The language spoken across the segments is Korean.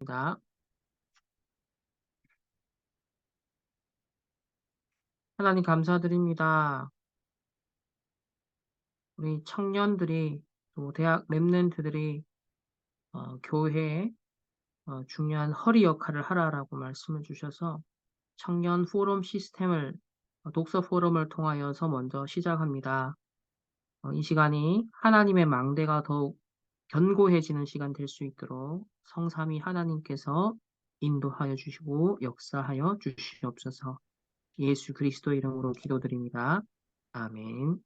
입니다. 하나님 감사드립니다. 우리 청년들이 또 대학 랩런트들이 교회에 중요한 허리 역할을 하라라고 말씀을 주셔서 청년 포럼 시스템을 독서 포럼을 통하여서 먼저 시작합니다. 이 시간이 하나님의 망대가 더욱 견고해지는 시간 될 수 있도록 성삼위 하나님께서 인도하여 주시고 역사하여 주시옵소서. 예수 그리스도 이름으로 기도드립니다. 아멘.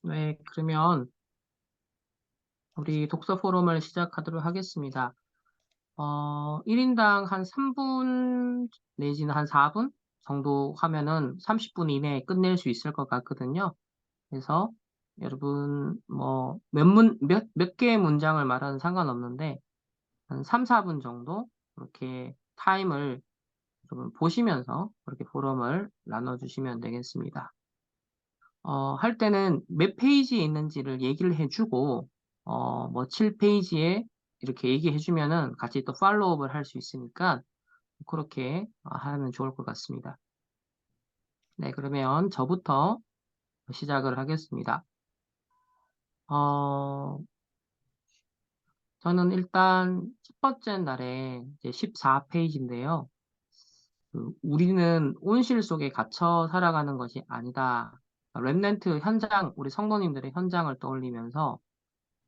네, 그러면 우리 독서 포럼을 시작하도록 하겠습니다. 1인당 한 3분 내지는 한 4분 정도 하면은 30분 이내에 끝낼 수 있을 것 같거든요. 그래서 여러분 몇 개의 문장을 말하는 상관없는데 한 3, 4분 정도 이렇게 타임을 좀 보시면서 그렇게 포럼을 나눠주시면 되겠습니다. 할 때는 몇 페이지에 있는지를 얘기를 해주고, 7페이지에 이렇게 얘기해주면은 같이 또 팔로우업을 할 수 있으니까, 그렇게 하면 좋을 것 같습니다. 네, 그러면 저부터 시작을 하겠습니다. 어, 저는 일단 첫 번째 날에 이제 14페이지인데요. 우리는 온실 속에 갇혀 살아가는 것이 아니다. 렘넌트 현장, 우리 성도님들의 현장을 떠올리면서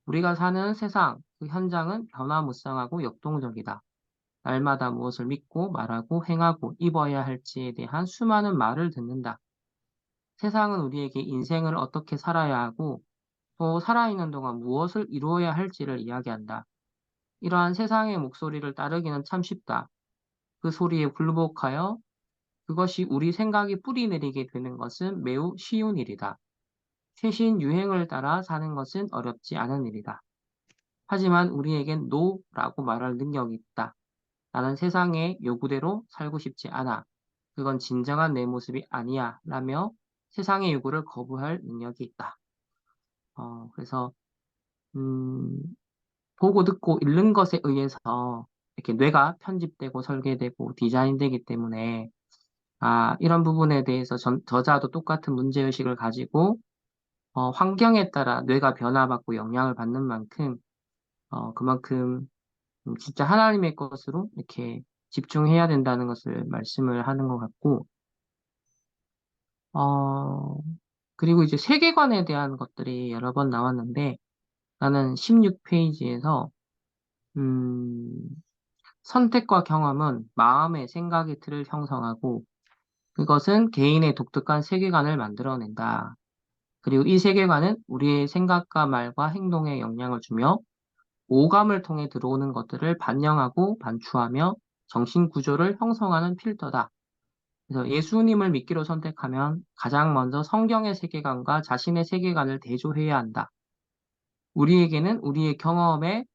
우리가 사는 세상, 그 현장은 변화무쌍하고 역동적이다. 날마다 무엇을 믿고 말하고 행하고 입어야 할지에 대한 수많은 말을 듣는다. 세상은 우리에게 인생을 어떻게 살아야 하고 또 살아있는 동안 무엇을 이루어야 할지를 이야기한다. 이러한 세상의 목소리를 따르기는 참 쉽다. 그 소리에 굴복하여 그것이 우리 생각이 뿌리 내리게 되는 것은 매우 쉬운 일이다. 최신 유행을 따라 사는 것은 어렵지 않은 일이다. 하지만 우리에겐 노라고 말할 능력이 있다. 나는 세상의 요구대로 살고 싶지 않아. 그건 진정한 내 모습이 아니야. 라며 세상의 요구를 거부할 능력이 있다. 그래서, 음, 보고 듣고 읽는 것에 의해서 이렇게 뇌가 편집되고 설계되고 디자인되기 때문에, 이런 부분에 대해서 저자도 똑같은 문제의식을 가지고, 환경에 따라 뇌가 변화받고 영향을 받는 만큼, 그만큼 진짜 하나님의 것으로 이렇게 집중해야 된다는 것을 말씀을 하는 것 같고, 어, 그리고 이제 세계관에 대한 것들이 여러 번 나왔는데, 나는 16페이지에서, 음, 선택과 경험은 마음의 생각의 틀을 형성하고, 그것은 개인의 독특한 세계관을 만들어낸다. 그리고 이 세계관은 우리의 생각과 말과 행동에 영향을 주며, 오감을 통해 들어오는 것들을 반영하고 반추하며 정신 구조를 형성하는 필터다. 그래서 예수님을 믿기로 선택하면 가장 먼저 성경의 세계관과 자신의 세계관을 대조해야 한다. 우리에게는 우리의 경험에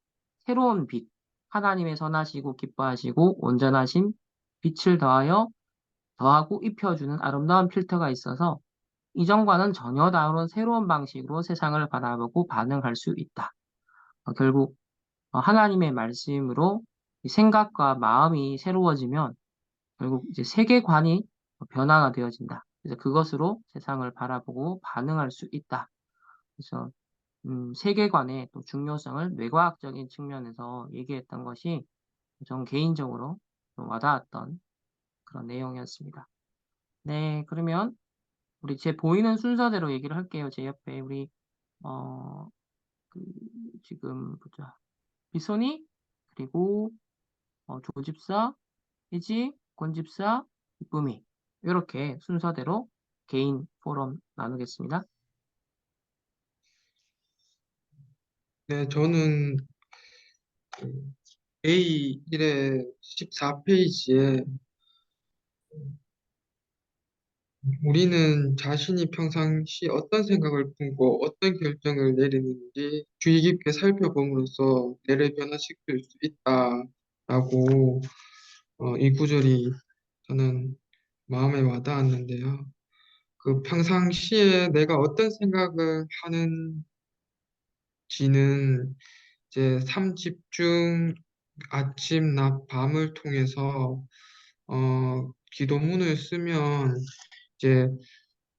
새로운 빛, 하나님의 선하시고 기뻐하시고 온전하신 빛을 더하고 입혀주는 아름다운 필터가 있어서 이전과는 전혀 다른 새로운 방식으로 세상을 바라보고 반응할 수 있다. 결국 하나님의 말씀으로 이 생각과 마음이 새로워지면 결국 이제 세계관이 변화가 되어진다. 그래서 그것으로 세상을 바라보고 반응할 수 있다. 그래서 세계관의 또 중요성을 뇌과학적인 측면에서 얘기했던 것이 전 개인적으로 좀 와닿았던 그런 내용이었습니다. 네, 그러면 우리 제 보이는 순서대로 얘기를 할게요. 제 옆에 우리 어, 그, 지금 보자. 비손이 그리고 조집사, 희지, 권집사, 이쁨이 이렇게 순서대로 개인 포럼 나누겠습니다. 네, 저는 A1의 14페이지에 우리는 자신이 평상시 어떤 생각을 품고 어떤 결정을 내리는지 주의 깊게 살펴봄으로써 뇌를 변화시킬 수 있다라고 이 구절이 저는 마음에 와닿았는데요. 그 평상시에 내가 어떤 생각을 하는 이제 삼집중 아침, 낮, 밤을 통해서 기도문을 쓰면 이제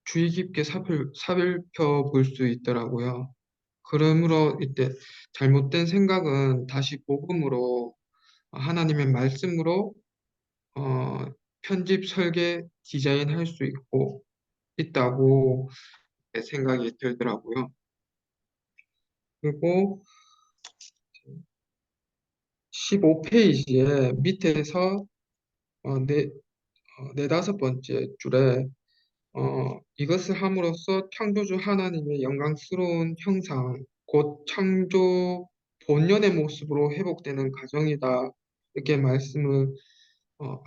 주의 깊게 살펴볼 수 있더라고요. 그러므로 이때 잘못된 생각은 다시 복음으로 하나님의 말씀으로 어, 편집, 설계, 디자인할 수 있다고 생각이 들더라고요. 그리고 15페이지에 밑에서 네다섯 번째 줄에 이것을 함으로써 창조주 하나님의 영광스러운 형상, 곧 창조 본연의 모습으로 회복되는 과정이다. 이렇게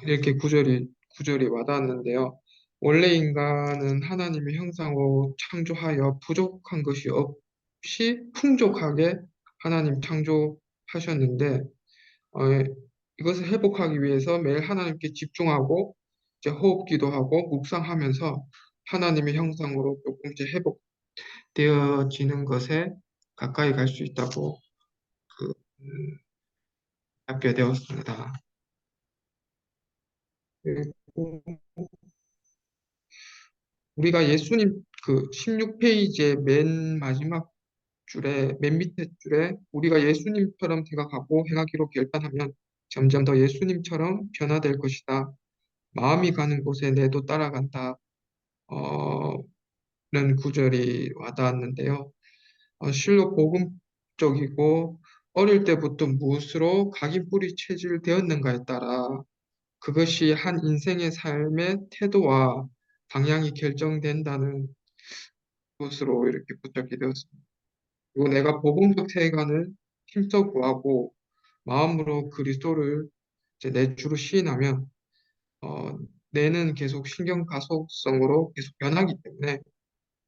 이렇게 구절이 와닿았는데요. 원래 인간은 하나님의 형상으로 창조하여 부족한 것이 없이 풍족하게 하나님 창조하셨는데, 어, 이것을 회복하기 위해서 매일 하나님께 집중하고, 이제 호흡 기도하고, 묵상하면서 하나님의 형상으로 조금씩 회복되어지는 것에 가까이 갈 수 있다고 그, 음, 받게 되었습니다. 그리고 우리가 예수님 16페이지의 맨 마지막 맨 밑에 줄에 우리가 예수님처럼 생각하고 행하기로 결단하면 점점 더 예수님처럼 변화될 것이다. 마음이 가는 곳에 내도 따라간다. 는 구절이 와닿았는데요. 실로 복음적이고 어릴 때부터 무엇으로 각인뿌리 체질되었는가에 따라 그것이 한 인생의 삶의 태도와 방향이 결정된다는 것으로 이렇게 붙잡게 되었습니다. 그리고 내가 복음적 세계관을 힘써 구하고 마음으로 그리스도를 이제 내 주로 시인하면 어, 뇌는 계속 신경 가속성으로 계속 변하기 때문에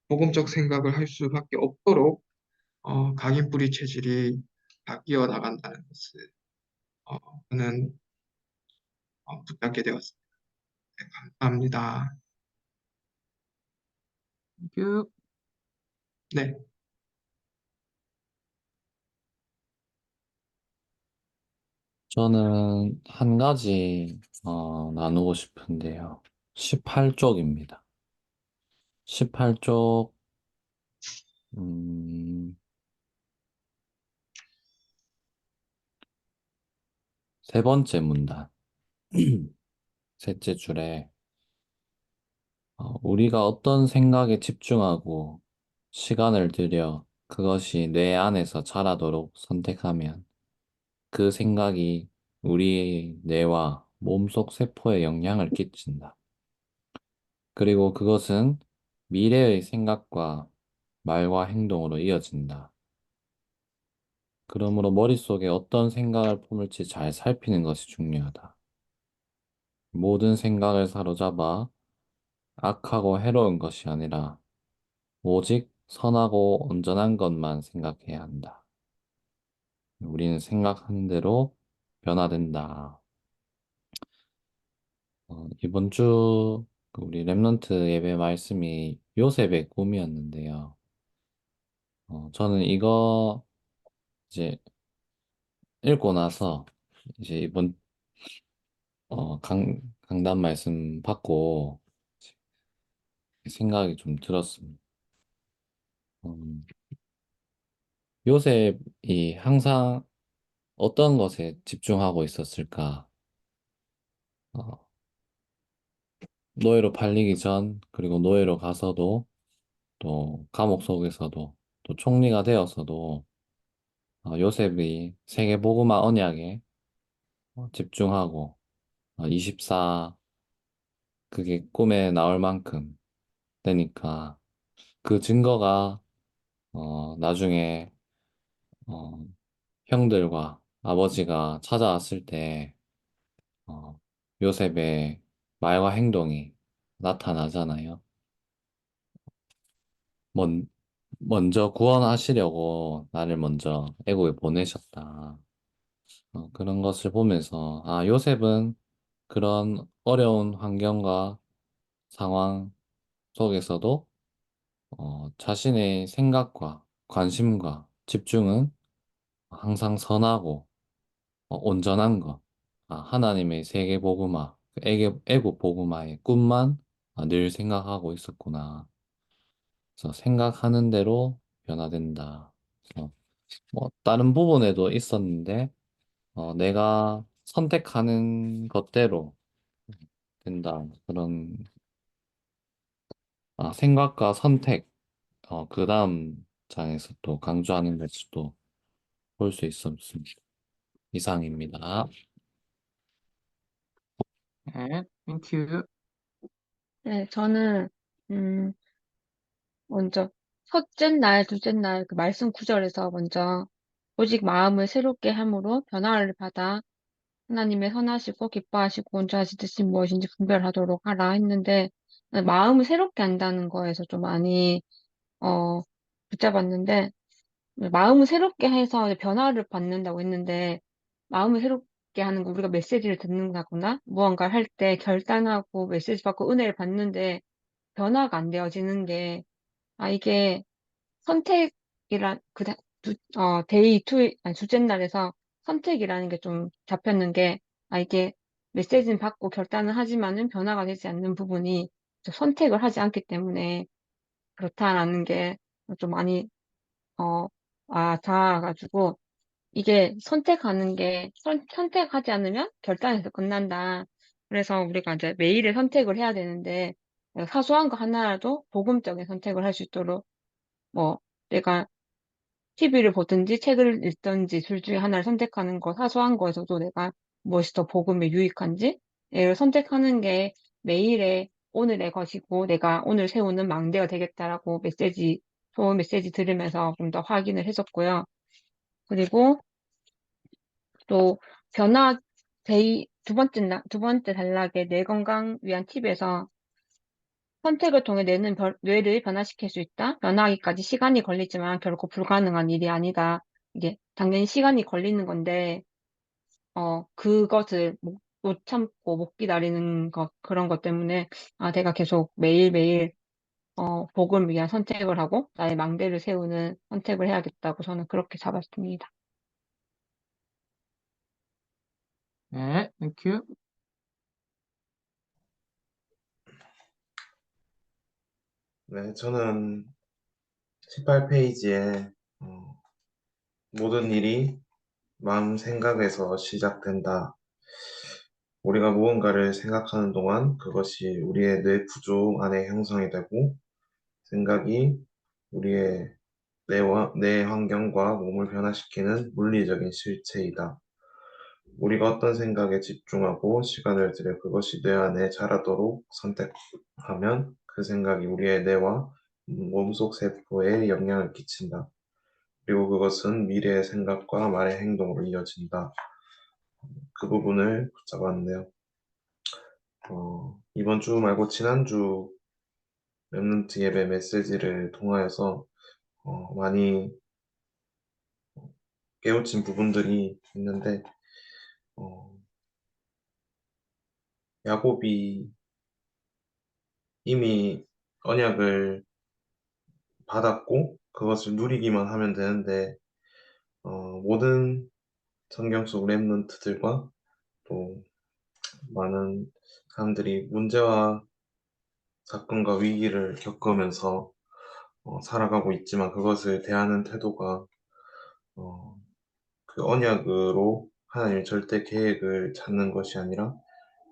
복음적 생각을 할 수밖에 없도록 각인뿌리 체질이 바뀌어 나간다는 것을 어, 저는 붙잡게 되었습니다. 네, 감사합니다. 큐. 네, 저는 한 가지 나누고 싶은데요. 18쪽입니다. 18쪽 세 번째 문단 셋째 줄에 우리가 어떤 생각에 집중하고 시간을 들여 그것이 뇌 안에서 자라도록 선택하면 그 생각이 우리 뇌와 몸속 세포에 영향을 끼친다. 그리고 그것은 미래의 생각과 말과 행동으로 이어진다. 그러므로 머릿속에 어떤 생각을 품을지 잘 살피는 것이 중요하다. 모든 생각을 사로잡아 악하고 해로운 것이 아니라 오직 선하고 온전한 것만 생각해야 한다. 우리는 생각하는 대로 변화된다. 이번 주 우리 랩런트 예배 말씀이 요셉의 꿈이었는데요. 저는 이거 이제 읽고 나서 이제 이번 강단 말씀 받고 생각이 좀 들었습니다. 음, 요셉이 항상 어떤 것에 집중하고 있었을까? 어, 노예로 팔리기 전, 그리고 노예로 가서도, 또 감옥 속에서도, 또 총리가 되어서도 요셉이 세계복음화 언약에 집중하고 24 그게 꿈에 나올 만큼 되니까 그 증거가 나중에 어, 형들과 아버지가 찾아왔을 때 어, 요셉의 말과 행동이 나타나잖아요. 먼, 먼저 구원하시려고 나를 먼저 애국에 보내셨다. 그런 것을 보면서 요셉은 그런 어려운 환경과 상황 속에서도 자신의 생각과 관심과 집중은 항상 선하고 온전한 것, 하나님의 세계 복음화, 애국 복음화의 꿈만 늘 생각하고 있었구나. 그래서 생각하는 대로 변화된다. 그래서 뭐 다른 부분에도 있었는데 내가 선택하는 것대로 된다. 그런 생각과 선택, 그 다음 장에서 또 강조하는 것도 볼 수 있었습니다. 이상입니다. 네, 땡큐. 네, 저는, 음, 먼저, 첫째 날, 둘째 날, 그 말씀 구절에서 먼저, 오직 마음을 새롭게 함으로 변화를 받아 하나님의 선하시고 기뻐하시고 온전하신 뜻이 무엇인지 분별하도록 하라 했는데, 마음을 새롭게 한다는 거에서 좀 많이, 어, 붙잡았는데, 마음을 새롭게 해서 변화를 받는다고 했는데, 마음을 새롭게 하는 거, 우리가 메시지를 듣는다거나, 무언가를 할 때 결단하고 메시지 받고 은혜를 받는데, 변화가 안 되어지는 게, 이게 선택이란, 데이 투, 아니, 둘째 날에서 선택이라는 게 좀 잡혔는 게, 이게 메시지는 받고 결단을 하지만은 변화가 되지 않는 부분이 좀 선택을 하지 않기 때문에 그렇다라는 게 좀 많이, 어, 닿아가지고, 이게 선택하는 게, 선택하지 않으면 결단에서 끝난다. 그래서 우리가 이제 매일의 선택을 해야 되는데, 사소한 거 하나라도 복음적인 선택을 할 수 있도록, 뭐, 내가 TV를 보든지 책을 읽든지 둘 중에 하나를 선택하는 거, 사소한 거에서도 내가 무엇이 더 복음에 유익한지, 를 선택하는 게 매일의 오늘의 것이고, 내가 오늘 세우는 망대가 되겠다라고 좋은 메시지 들으면서 좀 더 확인을 했었고요. 그리고 또 변화 두 번째 단락의 뇌 건강 위한 팁에서 선택을 통해 뇌를 변화시킬 수 있다. 변화하기까지 시간이 걸리지만 결코 불가능한 일이 아니다. 이게 당연히 시간이 걸리는 건데, 그것을 못 참고 못 기다리는 그런 것 때문에, 내가 계속 매일매일, 복을 위한 선택을 하고, 나의 망대를 세우는 선택을 해야겠다고 저는 그렇게 잡았습니다. 네, 땡큐. 네, 저는 18페이지에 모든 일이 마음 생각에서 시작된다. 우리가 무언가를 생각하는 동안 그것이 우리의 뇌 구조 안에 형성이 되고 생각이 우리의 뇌 환경과 몸을 변화시키는 물리적인 실체이다. 우리가 어떤 생각에 집중하고 시간을 들여 그것이 뇌 안에 자라도록 선택하면 그 생각이 우리의 뇌와 몸속 세포에 영향을 끼친다. 그리고 그것은 미래의 생각과 말의 행동으로 이어진다. 그 부분을 붙잡았네요. 이번 주 말고 지난주 랩런트 예배 메시지를 통하여서 많이 깨우친 부분들이 있는데 어, 야곱이 이미 언약을 받았고 그것을 누리기만 하면 되는데 모든 성경 속 랩런트들과 또 많은 사람들이 문제와 사건과 위기를 겪으면서 살아가고 있지만 그것을 대하는 태도가 어, 그 언약으로 하나님의 절대 계획을 찾는 것이 아니라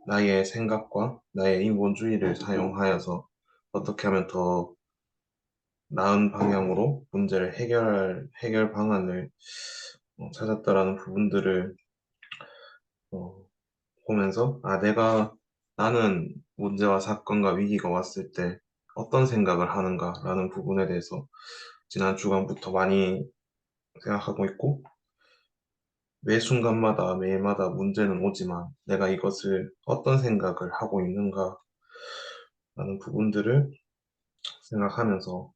나의 생각과 나의 인본주의를 사용하여서 어떻게 하면 더 나은 방향으로 문제를 해결 방안을 찾았다라는 부분들을 어, 보면서 나는 문제와 사건과 위기가 왔을 때 어떤 생각을 하는가라는 부분에 대해서 지난 주간부터 많이 생각하고 있고 매 순간마다 매일마다 문제는 오지만 내가 이것을 어떤 생각을 하고 있는가라는 부분들을 생각하면서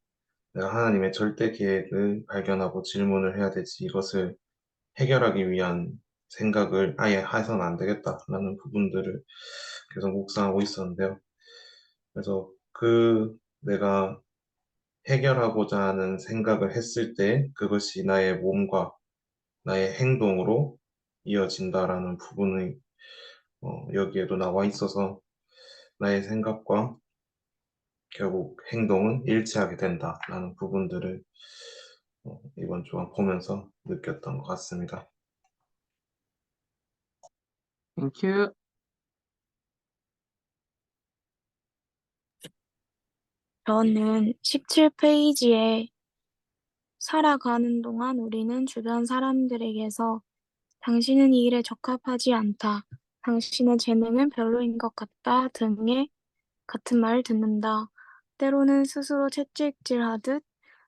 내가 하나님의 절대 계획을 발견하고 질문을 해야 되지 이것을 해결하기 위한 생각을 아예 해서는 안 되겠다라는 부분들을 계속 묵상하고 있었는데요. 그래서 내가 해결하고자 하는 생각을 했을 때 그것이 나의 몸과 나의 행동으로 이어진다라는 부분이 여기에도 나와 있어서 나의 생각과 결국 행동은 일치하게 된다라는 부분들을 이번 조각 보면서 느꼈던 것 같습니다. 땡큐. 저는 17페이지에 살아가는 동안 우리는 주변 사람들에게서 당신은 이 일에 적합하지 않다. 당신의 재능은 별로인 것 같다. 등의 같은 말을 듣는다. 때로는 스스로 채찍질하듯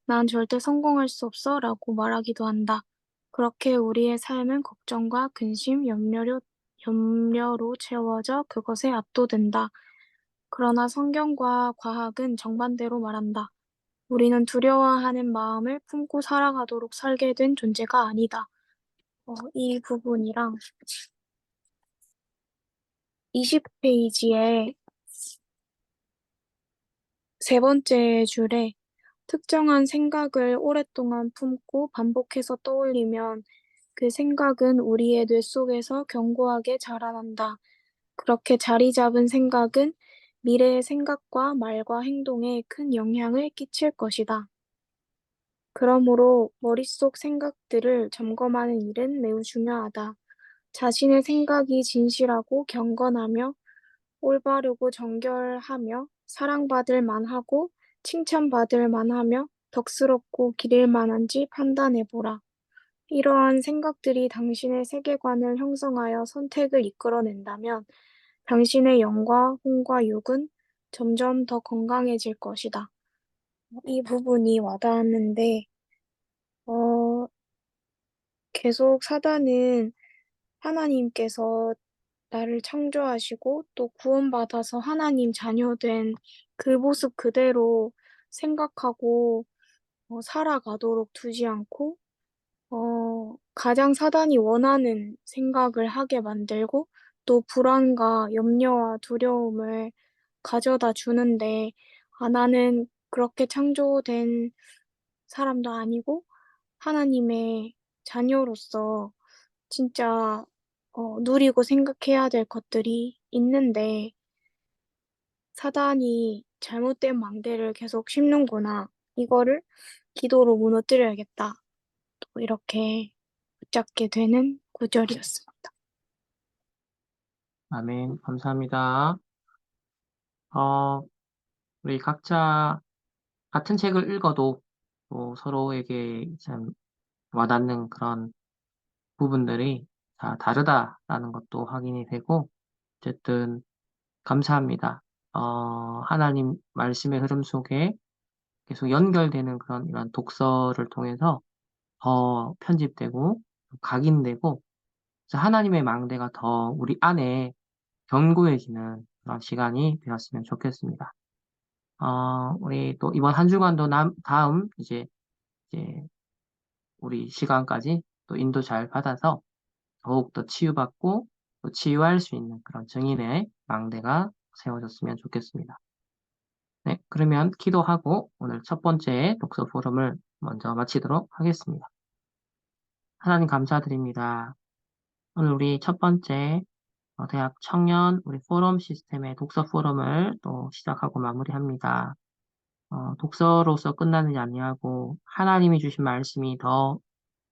난 절대 성공할 수 없어 라고 말하기도 한다. 그렇게 우리의 삶은 걱정과 근심, 염려로 채워져 그것에 압도된다. 그러나 성경과 과학은 정반대로 말한다. 우리는 두려워하는 마음을 품고 살아가도록 설계된 존재가 아니다. 이 부분이랑 20페이지에 세 번째 줄에 특정한 생각을 오랫동안 품고 반복해서 떠올리면 그 생각은 우리의 뇌 속에서 견고하게 자라난다. 그렇게 자리 잡은 생각은 미래의 생각과 말과 행동에 큰 영향을 끼칠 것이다. 그러므로 머릿속 생각들을 점검하는 일은 매우 중요하다. 자신의 생각이 진실하고 경건하며 올바르고 정결하며 사랑받을 만하고 칭찬받을 만하며 덕스럽고 기릴 만한지 판단해보라. 이러한 생각들이 당신의 세계관을 형성하여 선택을 이끌어낸다면 당신의 영과 혼과 육은 점점 더 건강해질 것이다. 이 부분이 와닿았는데, 어, 계속 사단은 하나님께서 나를 창조하시고 또 구원받아서 하나님 자녀된 그 모습 그대로 생각하고 살아가도록 두지 않고 가장 사단이 원하는 생각을 하게 만들고 또 불안과 염려와 두려움을 가져다 주는데 나는 그렇게 창조된 사람도 아니고 하나님의 자녀로서 진짜 누리고 생각해야 될 것들이 있는데 사단이 잘못된 망대를 계속 심는구나. 이거를 기도로 무너뜨려야겠다. 또 이렇게 붙잡게 되는 구절이었습니다. 아멘. 감사합니다. 어, 우리 각자 같은 책을 읽어도 또 서로에게 참 와닿는 그런 부분들이 다 다르다라는 것도 확인이 되고, 어쨌든 감사합니다. 하나님 말씀의 흐름 속에 계속 연결되는 그런 이런 독서를 통해서 더 편집되고 각인되고 그래서 하나님의 망대가 더 우리 안에 견고해지는 그런 시간이 되었으면 좋겠습니다. 우리 또 이번 한 주간도 다음 이제 우리 시간까지 또 인도 잘 받아서 더욱더 치유받고 또 치유할 수 있는 그런 증인의 망대가 세워졌으면 좋겠습니다. 네, 그러면 기도하고 오늘 첫 번째 독서 포럼을 먼저 마치도록 하겠습니다. 하나님 감사드립니다. 오늘 우리 첫 번째 대학 청년 우리 포럼 시스템의 독서 포럼을 또 시작하고 마무리합니다. 독서로서 끝나느냐 아니하고 하나님이 주신 말씀이 더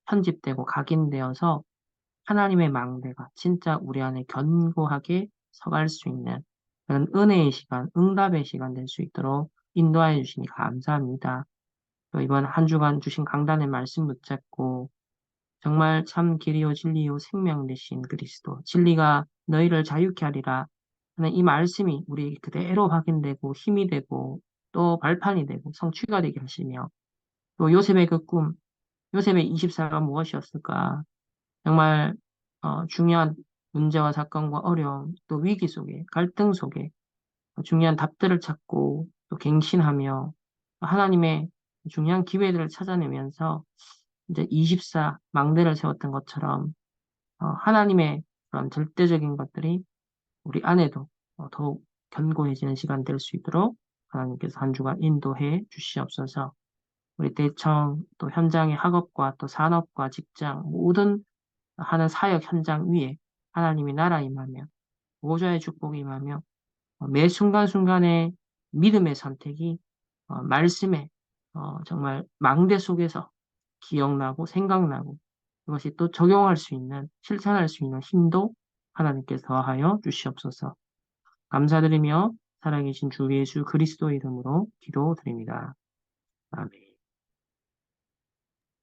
편집되고 각인되어서 하나님의 망대가 진짜 우리 안에 견고하게 서갈 수 있는 그런 은혜의 시간, 응답의 시간 될 수 있도록 인도하여 주시니 감사합니다. 또 이번 한 주간 주신 강단의 말씀 붙잡고 정말 참 길이요 진리요 생명 되신 그리스도 진리가 너희를 자유케 하리라 하는 이 말씀이 우리 그대로 확인되고 힘이 되고 또 발판이 되고 성취가 되게 하시며 또 요셉의 그 꿈, 요셉의 24가 무엇이었을까? 정말 중요한 문제와 사건과 어려움, 또 위기 속에, 갈등 속에 중요한 답들을 찾고 또 갱신하며 하나님의 중요한 기회들을 찾아내면서 이제 24 망대를 세웠던 것처럼 하나님의 그런 절대적인 것들이 우리 안에도 더욱 견고해지는 시간 될 수 있도록 하나님께서 한 주간 인도해 주시옵소서. 우리 대청 또 현장의 학업과 또 산업과 직장 모든 하는 사역 현장 위에 하나님의 나라 임하며 보호자의 축복이 임하며 매 순간순간의 믿음의 선택이 말씀에 정말 망대 속에서 기억나고 생각나고 그것이 또 적용할 수 있는 실천할 수 있는 힘도 하나님께서 더하여 주시옵소서. 감사드리며 살아계신 주 예수 그리스도 이름으로 기도드립니다. 아멘.